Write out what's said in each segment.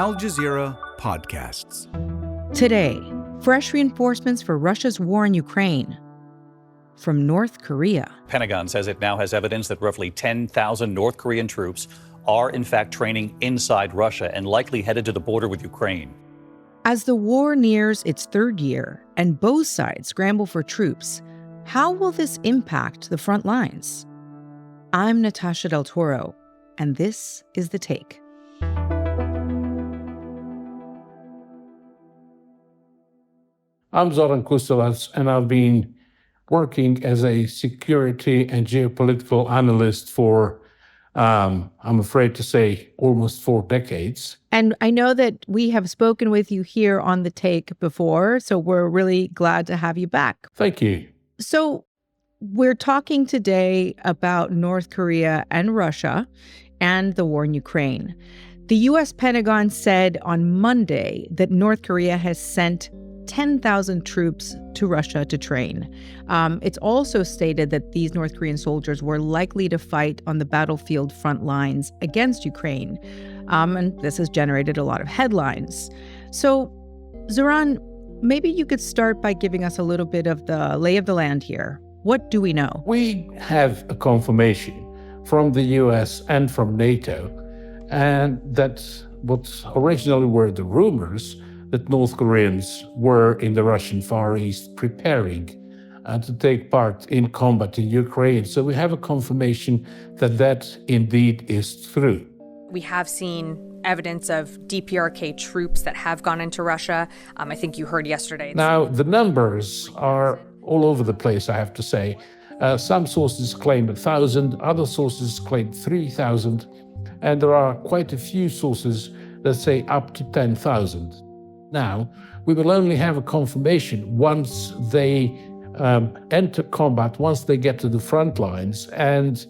Al Jazeera Podcasts. Today, fresh reinforcements for Russia's war in Ukraine from North Korea. Pentagon says it now has evidence that roughly 10,000 North Korean troops are in fact training inside Russia and likely headed to the border with Ukraine. As the war nears its third year and both sides scramble for troops, how will this impact the front lines? I'm Natasha Del Toro, and this is The Take. I'm Zoran Kusovac, and I've been working as a security and geopolitical analyst for, I'm afraid to say, almost 4 decades. And I know that we have spoken with you here on The Take before, so we're really glad to have you back. Thank you. So we're talking today about North Korea and Russia and the war in Ukraine. The U.S. Pentagon said on Monday that North Korea has sent 10,000 troops to Russia to train. It's also stated that these North Korean soldiers were likely to fight on the battlefield front lines against Ukraine. And this has generated a lot of headlines. So, Zoran, maybe you could start by giving us a little bit of the lay of the land here. What do we know? We have a confirmation from the US and from NATO, and that what originally were the rumors that North Koreans were in the Russian Far East preparing to take part in combat in Ukraine. So we have a confirmation that that indeed is true. We have seen evidence of DPRK troops that have gone into Russia. I think you heard yesterday. Now, the numbers are all over the place, I have to say. Some sources claim 1,000, other sources claim 3,000, and there are quite a few sources that say up to 10,000. Now, we will only have a confirmation once they enter combat, once they get to the front lines. And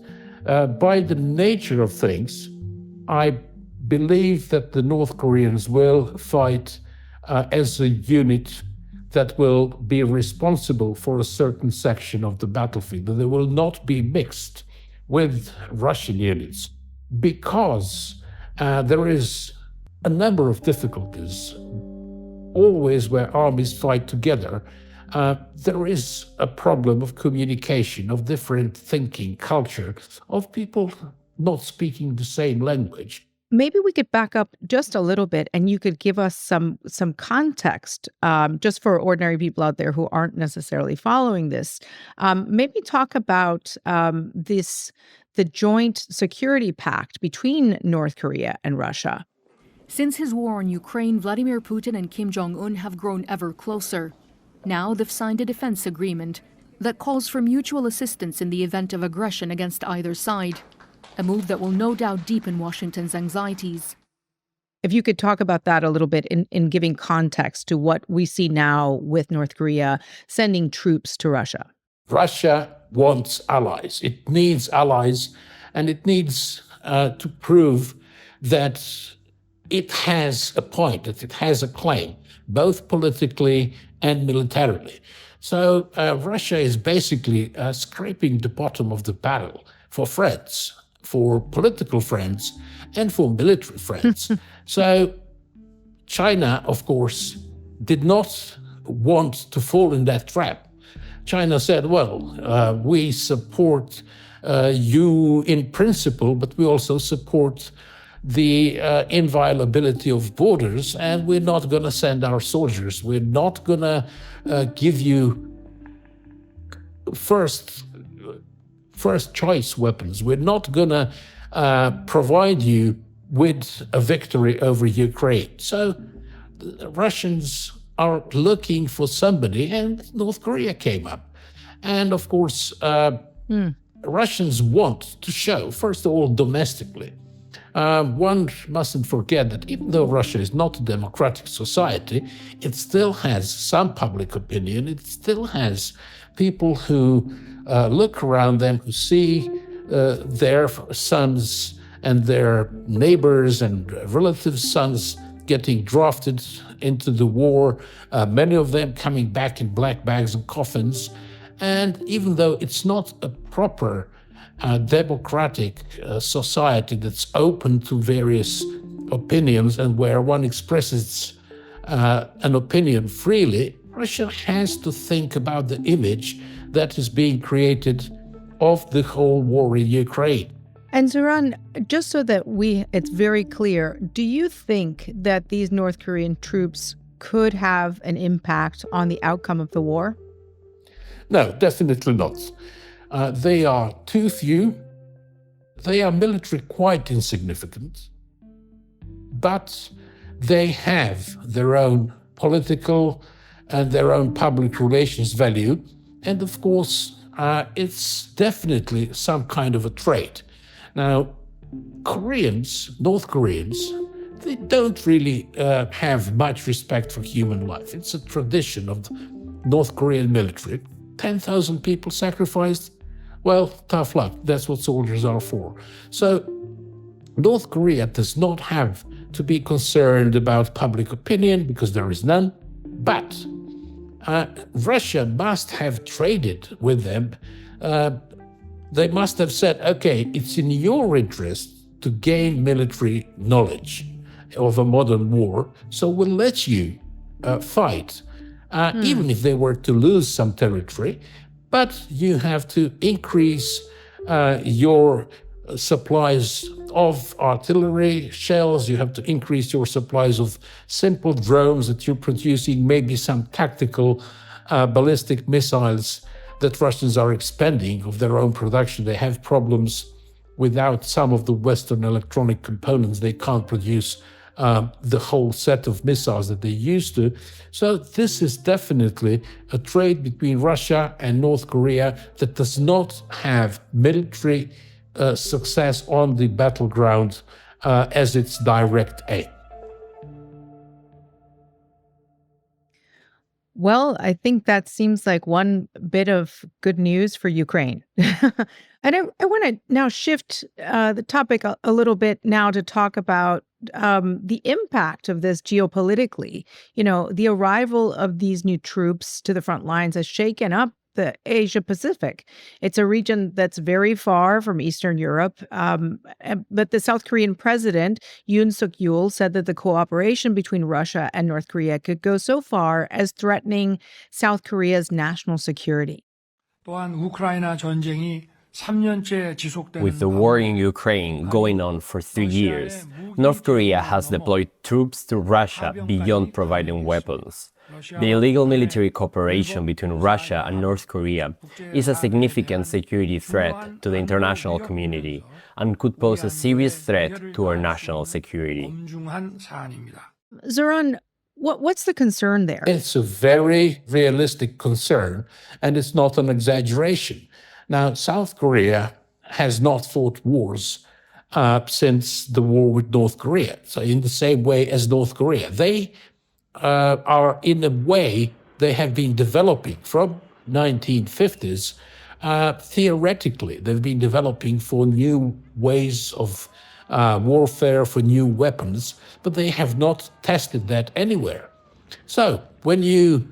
by the nature of things, I believe that the North Koreans will fight as a unit that will be responsible for a certain section of the battlefield. They will not be mixed with Russian units because there is a number of difficulties. Always where armies fight together, there is a problem of communication, of different thinking, culture, of people not speaking the same language. Maybe we could back up just a little bit and you could give us some context just for ordinary people out there who aren't necessarily following this. Maybe talk about the joint security pact between North Korea and Russia. Since his war on Ukraine, Vladimir Putin and Kim Jong-un have grown ever closer. Now they've signed a defense agreement that calls for mutual assistance in the event of aggression against either side, a move that will no doubt deepen Washington's anxieties. If you could talk about that a little bit in giving context to what we see now with North Korea sending troops to Russia. Russia wants allies. It needs allies, and it needs to prove that it has a point, that it has a claim, both politically and militarily. So Russia is basically scraping the bottom of the barrel for friends, for political friends, and for military friends. So China, of course, did not want to fall in that trap. China said, well, we support you in principle, but we also support the inviolability of borders, and we're not going to send our soldiers. We're not going to give you first choice weapons. We're not going to provide you with a victory over Ukraine. So the Russians are looking for somebody, and North Korea came up. And of course, Russians want to show, first of all, domestically. One mustn't forget that even though Russia is not a democratic society, it still has some public opinion. It still has people who look around them, who see their sons and their neighbors and relatives' sons getting drafted into the war, many of them coming back in black bags and coffins. And even though it's not a proper democratic society that's open to various opinions and where one expresses an opinion freely, Russia has to think about the image that is being created of the whole war in Ukraine. And Zoran, just so that it's very clear, do you think that these North Korean troops could have an impact on the outcome of the war? No, definitely not. They are too few. They are militarily quite insignificant, but they have their own political and their own public relations value. And of course, it's definitely some kind of a trait. Now, North Koreans, they don't really have much respect for human life. It's a tradition of the North Korean military. 10,000 people sacrificed. Well, tough luck. That's what soldiers are for. So North Korea does not have to be concerned about public opinion because there is none. But Russia must have traded with them. They must have said, okay, it's in your interest to gain military knowledge of a modern war, so we'll let you fight, even if they were to lose some territory. But you have to increase your supplies of artillery shells, you have to increase your supplies of simple drones that you're producing, maybe some tactical ballistic missiles that Russians are expending of their own production. They have problems without some of the Western electronic components. They can't produce the whole set of missiles that they used to. So this is definitely a trade between Russia and North Korea that does not have military success on the battleground as its direct aim. Well, I think that seems like one bit of good news for Ukraine. And I want to now shift the topic a little bit now to talk about the impact of this geopolitically. You know, the arrival of these new troops to the front lines has shaken up the Asia Pacific. It's a region that's very far from Eastern Europe. But the South Korean president, Yoon Suk-yeol, said that the cooperation between Russia and North Korea could go so far as threatening South Korea's national security. With the war in Ukraine going on for 3 years, North Korea has deployed troops to Russia beyond providing weapons. The illegal military cooperation between Russia and North Korea is a significant security threat to the international community and could pose a serious threat to our national security. Zoran, what's the concern there? It's a very realistic concern, and it's not an exaggeration. Now, South Korea has not fought wars since the war with North Korea. So in the same way as North Korea, they are, in a way, they have been developing from 1950s. Theoretically, they've been developing for new ways of warfare, for new weapons, but they have not tested that anywhere. So when you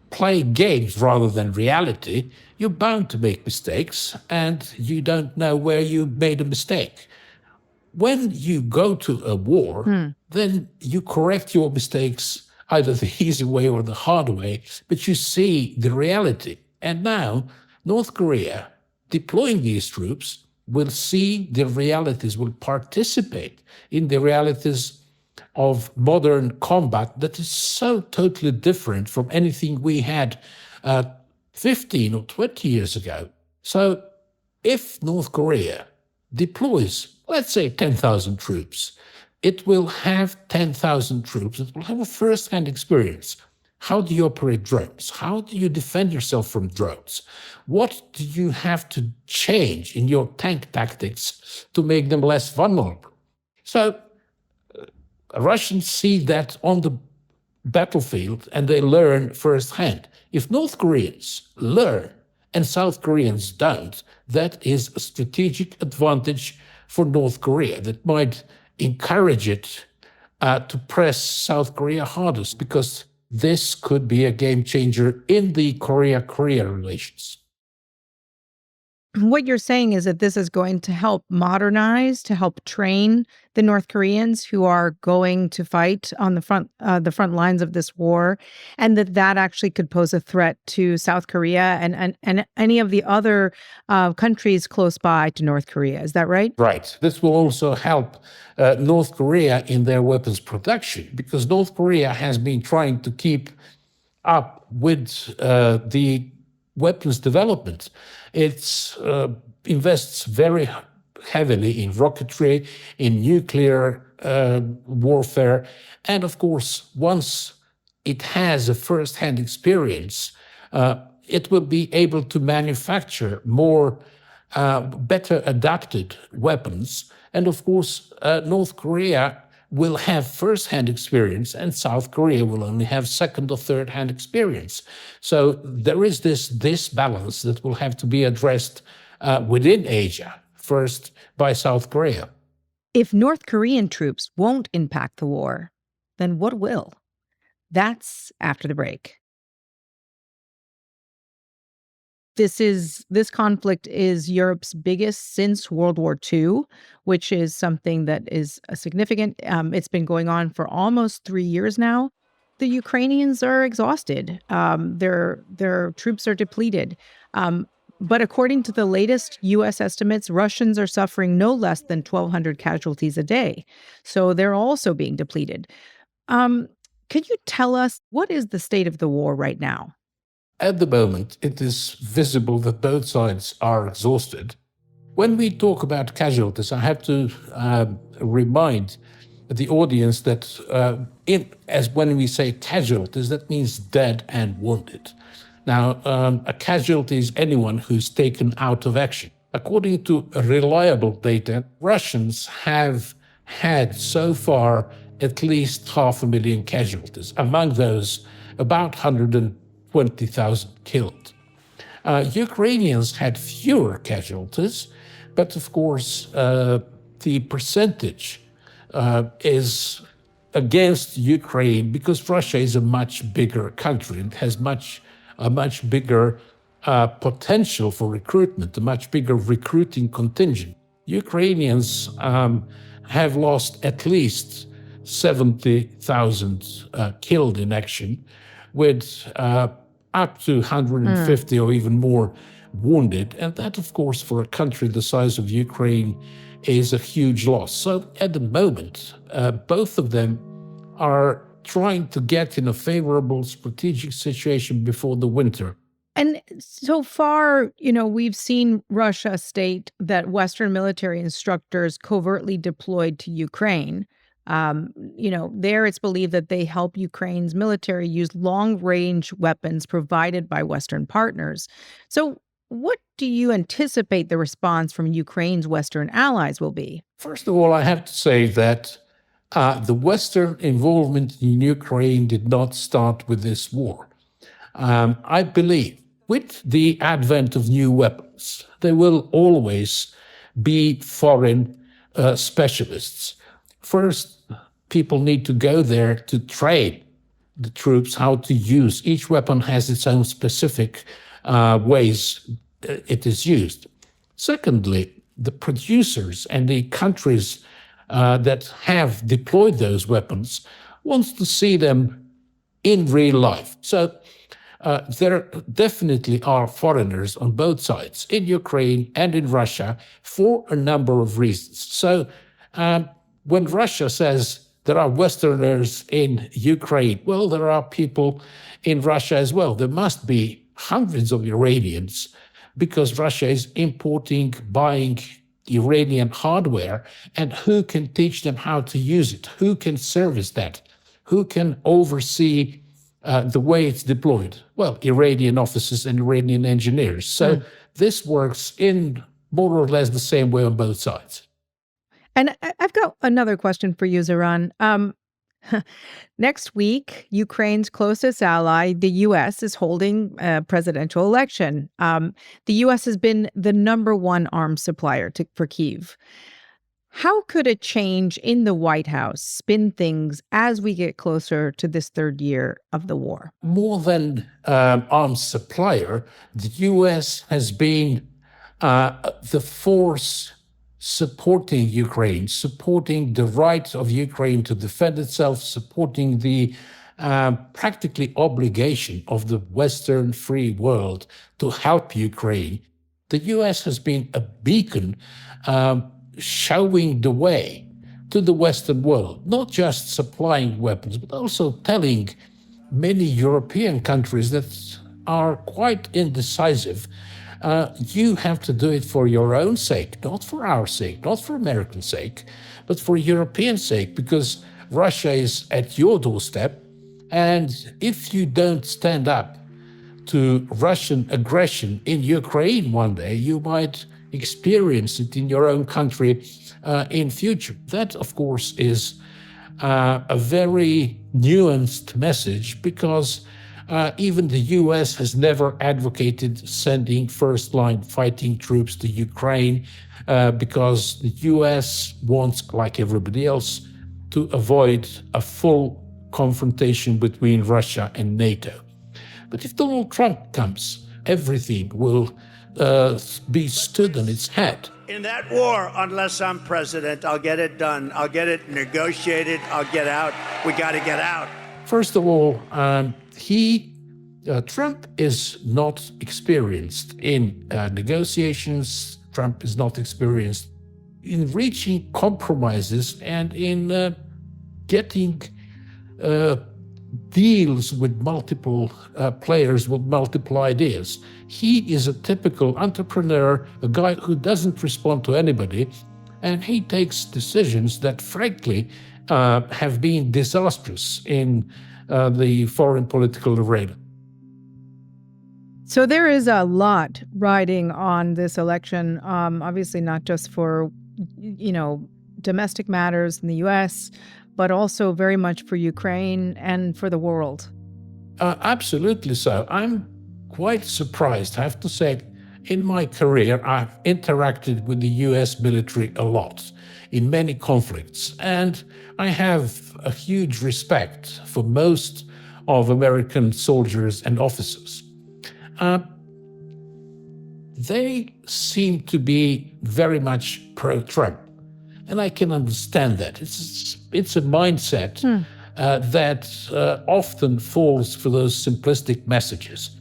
play games rather than reality, you're bound to make mistakes, and you don't know where you made a mistake. When you go to a war, then you correct your mistakes either the easy way or the hard way, but you see the reality. And now, North Korea, deploying these troops, will see the realities, will participate in the realities of modern combat that is so totally different from anything we had 15 or 20 years ago. So if North Korea deploys, let's say, 10,000 troops, it will have 10,000 troops that will have a first-hand experience. How do you operate drones? How do you defend yourself from drones? What do you have to change in your tank tactics to make them less vulnerable? So Russians see that on the battlefield and they learn firsthand. If North Koreans learn and South Koreans don't, that is a strategic advantage for North Korea that might encourage it to press South Korea hardest, because this could be a game changer in the Korea-Korea relations. what you're saying is that this is going to help modernize, to help train the North Koreans who are going to fight on the front lines of this war, and that actually could pose a threat to South Korea and any of the other countries close by to North Korea. Is that right? Right. This will also help North Korea in their weapons production, because North Korea has been trying to keep up with the weapons development. It invests very heavily in rocketry, in nuclear warfare, and of course, once it has a first-hand experience, it will be able to manufacture more better adapted weapons. And of course, North Korea will have first-hand experience, and South Korea will only have second or third-hand experience. So there is this balance that will have to be addressed within Asia, first by South Korea. If North Korean troops won't impact the war, then what will? That's after the break. This conflict is Europe's biggest since World War II, which is something that is significant. It's been going on for almost 3 years now. The Ukrainians are exhausted. Their troops are depleted. But according to the latest U.S. estimates, Russians are suffering no less than 1,200 casualties a day. So they're also being depleted. Could you tell us, what is the state of the war right now? At the moment, it is visible that both sides are exhausted. When we talk about casualties, I have to remind the audience that when we say casualties, that means dead and wounded. Now, a casualty is anyone who's taken out of action. According to reliable data, Russians have had so far at least 500,000 casualties. Among those, about 120,000 killed. Ukrainians had fewer casualties, but of course, the percentage is against Ukraine because Russia is a much bigger country and has a much bigger potential for recruitment, a much bigger recruiting contingent. Ukrainians have lost at least 70,000 killed in action, with up to 150 or even more wounded. And that, of course, for a country the size of Ukraine, is a huge loss. So at the moment, both of them are trying to get in a favorable strategic situation before the winter. And so far, we've seen Russia state that Western military instructors covertly deployed to Ukraine. There it's believed that they help Ukraine's military use long-range weapons provided by Western partners. So what do you anticipate the response from Ukraine's Western allies will be? First of all, I have to say that the Western involvement in Ukraine did not start with this war. I believe with the advent of new weapons, there will always be foreign specialists. First, people need to go there to train the troops how to use. Each weapon has its own specific ways it is used. Secondly, the producers and the countries that have deployed those weapons wants to see them in real life. So there definitely are foreigners on both sides, in Ukraine and in Russia, for a number of reasons. So when Russia says there are Westerners in Ukraine, well, there are people in Russia as well. There must be hundreds of Iranians because Russia is importing, buying Iranian hardware, and who can teach them how to use it? Who can service that? Who can oversee the way it's deployed? Well, Iranian officers and Iranian engineers. So this works in more or less the same way on both sides. And I've got another question for you, Zoran. Next week, Ukraine's closest ally, the U.S., is holding a presidential election. The U.S. has been the number one arms supplier for Kyiv. How could a change in the White House spin things as we get closer to this third year of the war? More than arms supplier, the U.S. has been the force supporting Ukraine, supporting the right of Ukraine to defend itself, supporting the practically obligation of the Western free world to help Ukraine. The US has been a beacon showing the way to the Western world, not just supplying weapons, but also telling many European countries that are quite indecisive, you have to do it for your own sake, not for our sake, not for American sake, but for European sake, because Russia is at your doorstep. And if you don't stand up to Russian aggression in Ukraine one day, you might experience it in your own country in future. That, of course, is a very nuanced message, because even the US has never advocated sending first-line fighting troops to Ukraine because the US wants, like everybody else, to avoid a full confrontation between Russia and NATO. But if Donald Trump comes, everything will be stood on its head. In that war, unless I'm president, I'll get it done. I'll get it negotiated. I'll get out. We got to get out. First of all, Trump is not experienced in negotiations. Trump is not experienced in reaching compromises and in getting deals with multiple players with multiple ideas. He is a typical entrepreneur, a guy who doesn't respond to anybody, and he takes decisions that, frankly, have been disastrous in the foreign political arena. So there is a lot riding on this election, obviously not just for, domestic matters in the U.S., but also very much for Ukraine and for the world. Absolutely so. I'm quite surprised, I have to say. In my career, I've interacted with the U.S. military a lot in many conflicts, and I have a huge respect for most of American soldiers and officers. They seem to be very much pro-Trump, and I can understand that. It's a mindset that often falls for those simplistic messages.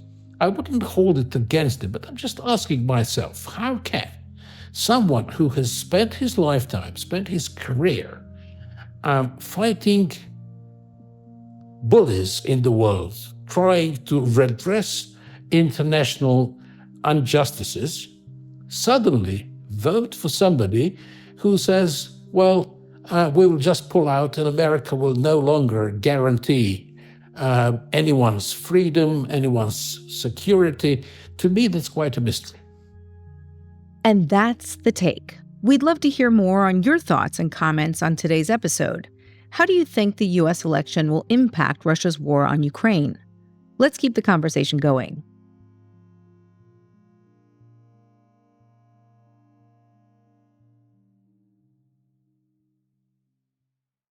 I wouldn't hold it against him, but I'm just asking myself, how can someone who has spent his lifetime, spent his career fighting bullies in the world, trying to redress international injustices, suddenly vote for somebody who says, well, we will just pull out and America will no longer guarantee anyone's freedom, anyone's security? To me, that's quite a mystery. And that's The Take. We'd love to hear more on your thoughts and comments on today's episode. How do you think the U.S. election will impact Russia's war on Ukraine? Let's keep the conversation going.